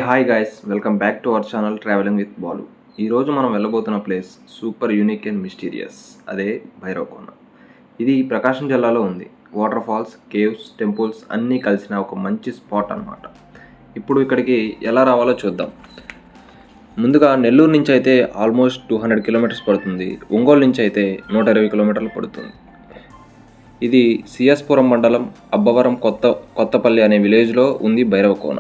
Hi guys, welcome back to our channel travelling with Balu. ఈరోజు మనం వెళ్ళబోతున్న place super unique and mysterious. అదే భైరవకోన. ఇది ప్రకాశం జిల్లాలో ఉంది. వాటర్ ఫాల్స్, కేవ్స్, టెంపుల్స్ అన్నీ కలిసిన ఒక మంచి స్పాట్ అన్నమాట. ఇప్పుడు ఇక్కడికి ఎలా రావాలో చూద్దాం. ముందుగా నెల్లూరు నుంచి అయితే ఆల్మోస్ట్ 200 కిలోమీటర్స్ పడుతుంది. ఒంగోలు నుంచి అయితే 120 కిలోమీటర్లు పడుతుంది. ఇది సిఎస్పురం మండలం అబ్బవరం కొత్తపల్లి అనే విలేజ్లో ఉంది భైరవకోన.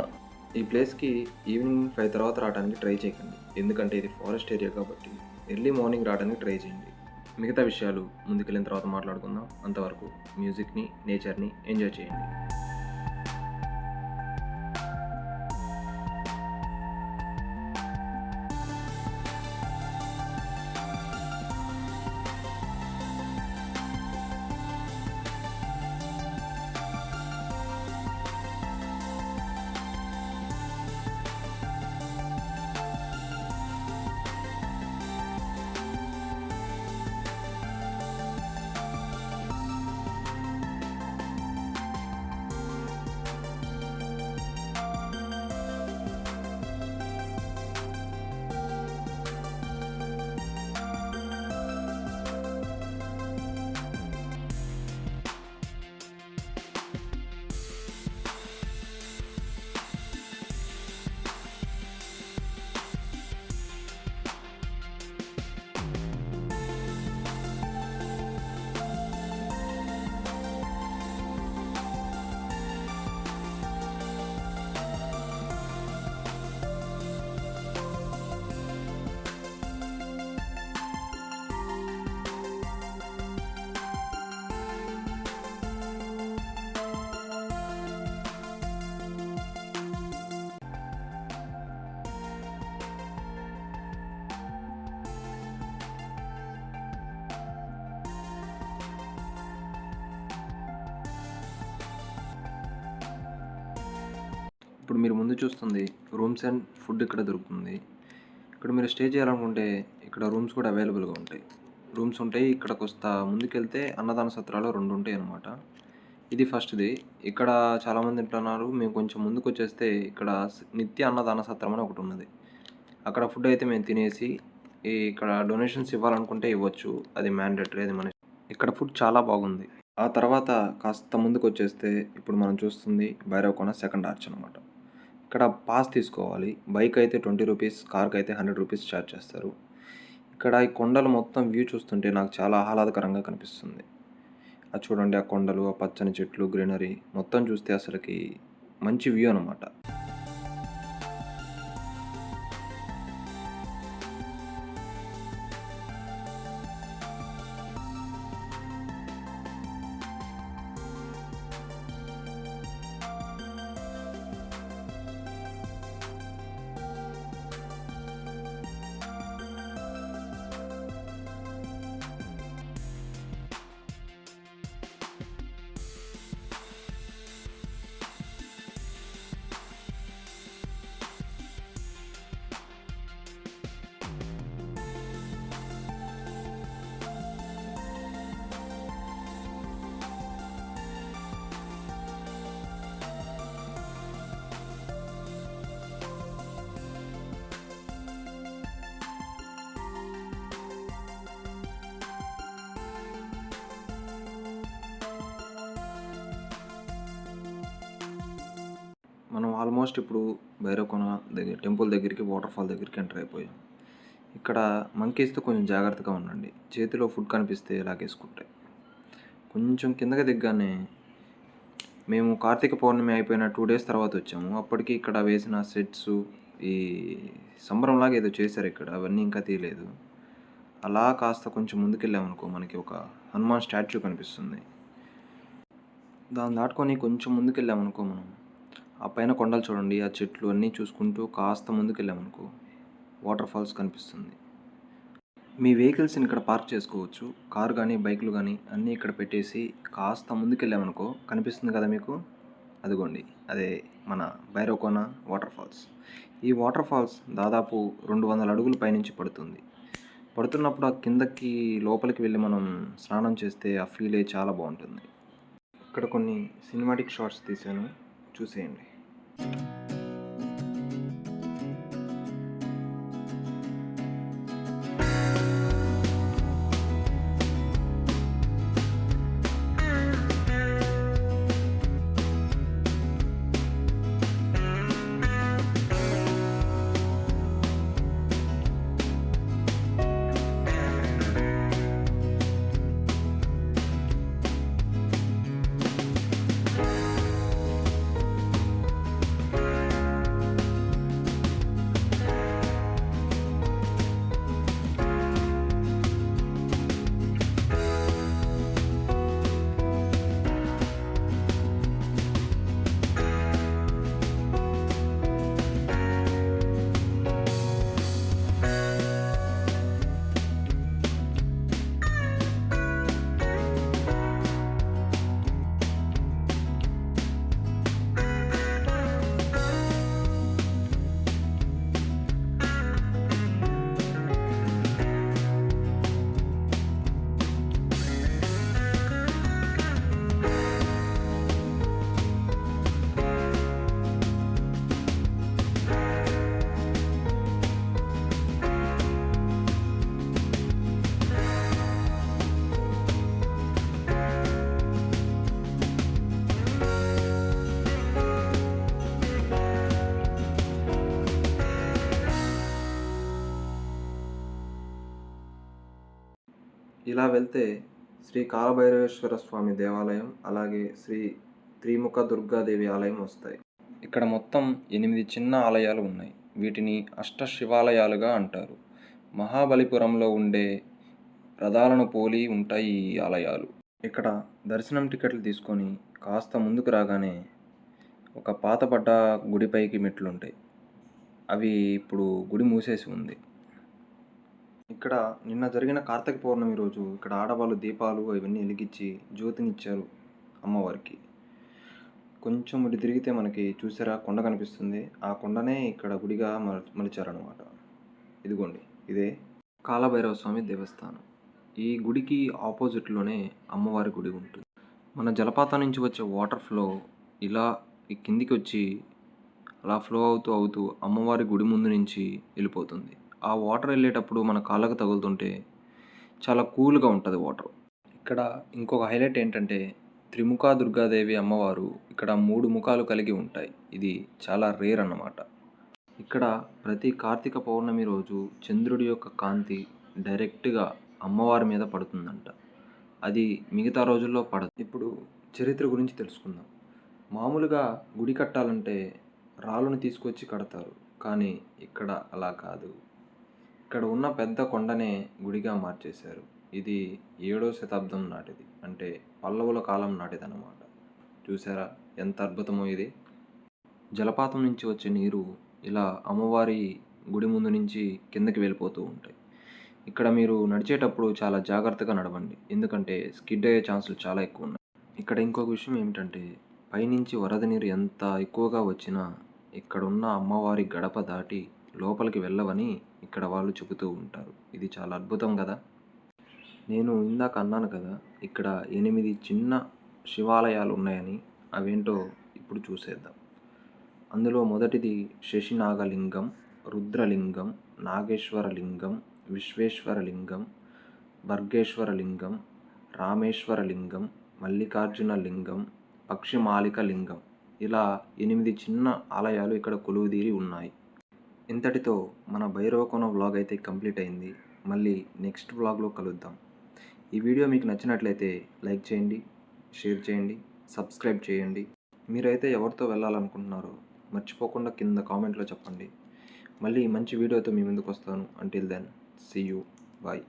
ఈ ప్లేస్కి ఈవినింగ్ 5 తర్వాత రావడానికి ట్రై చేయకండి, ఎందుకంటే ఇది ఫారెస్ట్ ఏరియా కాబట్టి ఎర్లీ మార్నింగ్ రావడానికి ట్రై చేయండి. మిగతా విషయాలు ముందుకెళ్ళిన తర్వాత మాట్లాడుకుందాం. అంతవరకు మ్యూజిక్ని, నేచర్ని ఎంజాయ్ చేయండి. ఇప్పుడు మీరు ముందు చూస్తుంది రూమ్స్ అండ్ ఫుడ్ ఇక్కడ దొరుకుతుంది. ఇక్కడ మీరు స్టే చేయాలనుకుంటే ఇక్కడ రూమ్స్ కూడా అవైలబుల్గా ఉంటాయి. రూమ్స్ ఉంటాయి. ఇక్కడికి వస్తా ముందుకెళ్తే అన్నదాన సత్రాలు 2 ఉంటాయి అన్నమాట. ఇది ఫస్ట్ది. ఇక్కడ చాలామంది ఉంటున్నారు. మేము కొంచెం ముందుకు వచ్చేస్తే ఇక్కడ నిత్య అన్నదాన సత్రం అని ఒకటి ఉన్నది. అక్కడ ఫుడ్ అయితే మేము తినేసి ఇక్కడ డొనేషన్స్ ఇవ్వాలనుకుంటే ఇవ్వచ్చు. అది మ్యాండేటరీ. అది మన ఇక్కడ ఫుడ్ చాలా బాగుంది. ఆ తర్వాత కాస్త ముందుకు వచ్చేస్తే ఇప్పుడు మనం చూస్తుంది భైరవకోన సెకండ్ ఆర్చ్ అనమాట. ఇక్కడ పాస్ తీసుకోవాలి. బైక్ అయితే 20 రూపీస్, కార్కి అయితే 100 రూపీస్ ఛార్జ్ చేస్తారు. ఇక్కడ ఈ కొండలు మొత్తం వ్యూ చూస్తుంటే నాకు చాలా ఆహ్లాదకరంగా కనిపిస్తుంది. అది చూడండి, ఆ కొండలు, ఆ పచ్చని చెట్లు, గ్రీనరీ మొత్తం చూస్తే అసలుకి మంచి వ్యూ అనమాట. మనం ఆల్మోస్ట్ ఇప్పుడు భైరవకోన దగ్గర టెంపుల్ దగ్గరికి, వాటర్ ఫాల్ దగ్గరికి ఎంటర్ అయిపోయాం. ఇక్కడ మంకీస్తో కొంచెం జాగ్రత్తగా ఉండండి. చేతిలో ఫుడ్ కనిపిస్తే లాగేసుకుంటాయి. కొంచెం కిందకి దిగ్గానే మేము కార్తీక పౌర్ణమి అయిపోయిన 2 డేస్ తర్వాత వచ్చాము. అప్పటికి ఇక్కడ వేసిన సెట్స్, ఈ సంబరంలాగా ఏదో చేశారు ఇక్కడ. అవన్నీ ఇంకా తీయలేదు. అలా కాస్త కొంచెం ముందుకెళ్ళామనుకో మనకి ఒక హనుమాన్ స్టాచ్యూ కనిపిస్తుంది. దాన్ని దాటుకొని కొంచెం ముందుకెళ్ళామనుకో మనం ఆ పైన కొండలు చూడండి, ఆ చెట్లు అన్నీ చూసుకుంటూ కాస్త ముందుకెళ్ళామనుకో వాటర్ ఫాల్స్ కనిపిస్తుంది. మీ వెహికల్స్ని ఇక్కడ పార్క్ చేసుకోవచ్చు. కారు కానీ, బైకులు కానీ అన్నీ ఇక్కడ పెట్టేసి కాస్త ముందుకెళ్ళామనుకో కనిపిస్తుంది కదా మీకు, అదిగోండి అదే మన భైరవకోన వాటర్ ఫాల్స్. ఈ వాటర్ ఫాల్స్ దాదాపు 200 అడుగుల పైనుంచి పడుతున్నప్పుడు ఆ కిందకి లోపలికి వెళ్ళి మనం స్నానం చేస్తే ఆ ఫీలే చాలా బాగుంటుంది. ఇక్కడ కొన్ని సినిమాటిక్ షాట్స్ తీశాను, చూసేయండి. ఇలా వెళ్తే శ్రీ కాలభైరవేశ్వర స్వామి దేవాలయం, అలాగే శ్రీ త్రిముఖ దుర్గాదేవి ఆలయం వస్తాయి. ఇక్కడ మొత్తం 8 చిన్న ఆలయాలు ఉన్నాయి. వీటిని అష్ట శివాలయాలుగా అంటారు. మహాబలిపురంలో ఉండే రథాలను పోలి ఉంటాయి ఈ ఆలయాలు. ఇక్కడ దర్శనం టికెట్లు తీసుకొని కాస్త ముందుకు రాగానే ఒక పాతపడ్డ గుడిపైకి మెట్లుంటాయి. అవి ఇప్పుడు గుడి మూసేసి ఉంది. ఇక్కడ నిన్న జరిగిన కార్తీక పౌర్ణమి రోజు ఇక్కడ ఆడవాళ్ళు దీపాలు అవన్నీ వెలిగించి జ్యోతినిచ్చారు అమ్మవారికి. కొంచెం ఇటు తిరిగితే మనకి చూసారా కొండ కనిపిస్తుంది. ఆ కొండనే ఇక్కడ గుడిగా మలిచారనమాట. ఇదిగోండి, ఇదే కాలభైరవ స్వామి దేవస్థానం. ఈ గుడికి ఆపోజిట్లోనే అమ్మవారి గుడి ఉంటుంది. మన జలపాతం నుంచి వచ్చే వాటర్ ఫ్లో ఇలా ఈ కిందికి వచ్చి అలా ఫ్లో అవుతూ అమ్మవారి గుడి ముందు నుంచి వెళ్ళిపోతుంది. ఆ వాటర్ వెళ్ళేటప్పుడు మన కాళ్ళకు తగులుతుంటే చాలా కూల్గా ఉంటుంది వాటర్. ఇక్కడ ఇంకొక హైలైట్ ఏంటంటే త్రిముఖ దుర్గాదేవి అమ్మవారు ఇక్కడ 3 ముఖాలు కలిగి ఉంటాయి. ఇది చాలా రేర్ అన్నమాట. ఇక్కడ ప్రతి కార్తీక పౌర్ణమి రోజు చంద్రుడి యొక్క కాంతి డైరెక్ట్గా అమ్మవారి మీద పడుతుందంట. అది మిగతా రోజుల్లో పడదు. ఇప్పుడు చరిత్ర గురించి తెలుసుకుందాం. మామూలుగా గుడి కట్టాలంటే రాళ్ళను తీసుకొచ్చి కడతారు, కానీ ఇక్కడ అలా కాదు. ఇక్కడ ఉన్న పెద్ద కొండనే గుడిగా మార్చేశారు. ఇది 7వ శతాబ్దం నాటిది, అంటే పల్లవుల కాలం నాటిదన్నమాట. చూసారా ఎంత అద్భుతమో ఇది. జలపాతం నుంచి వచ్చే నీరు ఇలా అమ్మవారి గుడి ముందు నుంచి కిందకి వెళ్ళిపోతూ ఉంటాయి. ఇక్కడ మీరు నడిచేటప్పుడు చాలా జాగ్రత్తగా నడవండి, ఎందుకంటే స్కిడ్ అయ్యే ఛాన్సులు చాలా ఎక్కువ ఉన్నాయి. ఇక్కడ ఇంకొక విషయం ఏమిటంటే పైనుంచి వరద నీరు ఎంత ఎక్కువగా వచ్చినా ఇక్కడ ఉన్న అమ్మవారి గడప దాటి లోపలికి వెళ్ళవని ఇక్కడ వాళ్ళు చెబుతూ ఉంటారు. ఇది చాలా అద్భుతం కదా. నేను ఇందాక అన్నాను కదా ఇక్కడ 8 చిన్న శివాలయాలు ఉన్నాయని. అవేంటో ఇప్పుడు చూసేద్దాం. అందులో మొదటిది శశినాగలింగం, రుద్రలింగం, నాగేశ్వరలింగం, విశ్వేశ్వరలింగం, భర్గేశ్వరలింగం, రామేశ్వరలింగం, మల్లికార్జున లింగం, పక్షిమాలిక లింగం, ఇలా 8 చిన్న ఆలయాలు ఇక్కడ కొలువుదీరి ఉన్నాయి. ఇంతటితో మన భైరవకోన వ్లాగ్ అయితే కంప్లీట్ అయింది. మళ్ళీ నెక్స్ట్ వ్లాగ్లో కలుద్దాం. ఈ వీడియో మీకు నచ్చినట్లయితే లైక్ చేయండి, షేర్ చేయండి, సబ్స్క్రైబ్ చేయండి. మీరైతే ఎవరితో వెళ్ళాలనుకుంటున్నారో మర్చిపోకుండా కింద కామెంట్లో చెప్పండి. మళ్ళీ మంచి వీడియోతో మీ ముందుకు వస్తాను. Until then, see you, bye.